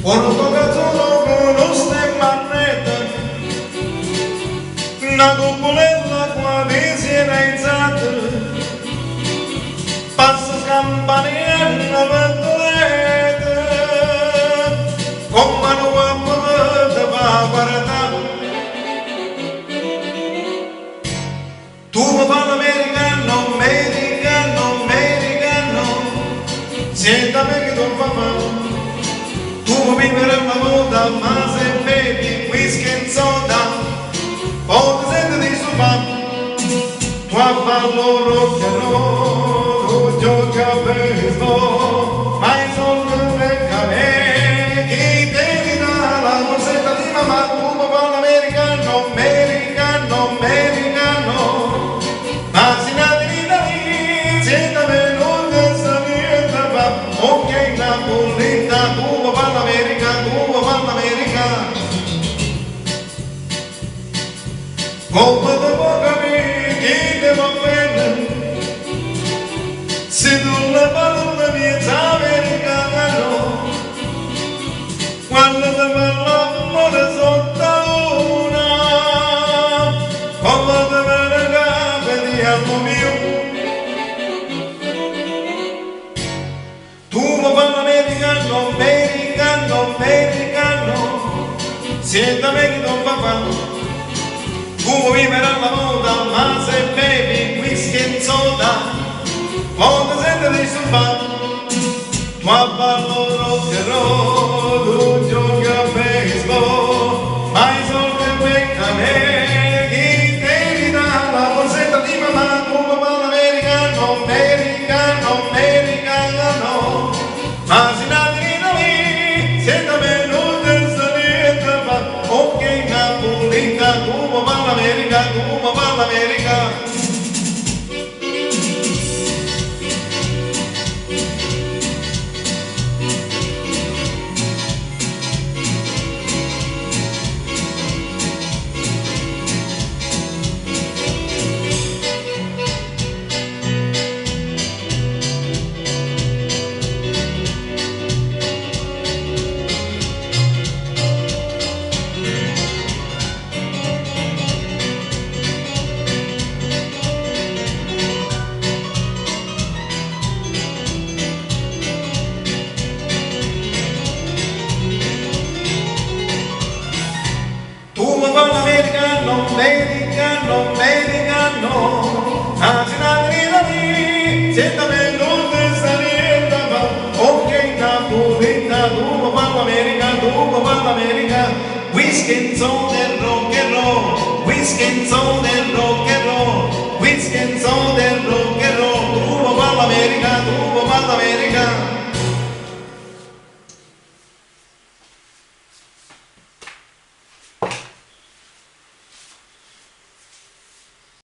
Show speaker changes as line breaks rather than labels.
Porto Cazzolo con stemma una cupolella qua si è realizzata, passa campanella vendoletta, come una uomo te va a guardare. Tu mi fai l'americano, americano, americano, senta me che tu fa fare. Tu mi vivere la moda, ma se bevi whisky e soda, oh, ti senti di stupare, tu a ballo rock and roll, tu giochi a baseball, ma i soldi becca me, chi ti dà la morsetta di mamma, tu mi fa l'americano, americano, americano, ma si nati in Italia, siete venuti a niente, ma ok, Napolita, tu mi fa l'America, tu mi fa l'America. Come te può capire chi ti va bene se tu la parla miezza americano quando ti parla l'amore sotto una come te venga vedi amo mio tu mi parli americano, americano, americano sienta me che non fa fare. Tu vivere alla moda, ma se bevi whisky e soda, oh ti senti disturbato. Tu a ballo rock and roll, tu giochi a baseball, ma i soldi becca me, chi ti dà la borsetta di mamma, tu mi parli americano, americano, americano, ma si nati in Italia, siete venuti a niente, ma ok Napolita, tu mi parli l'America, tu mi parli l'America. Americano, americano, americano, anzi la vita, senta me non te salienta, ma ok Napolita, tu mi parli America, tu mi parli America, whisky and soda and rock and roll, whisky and soda and rock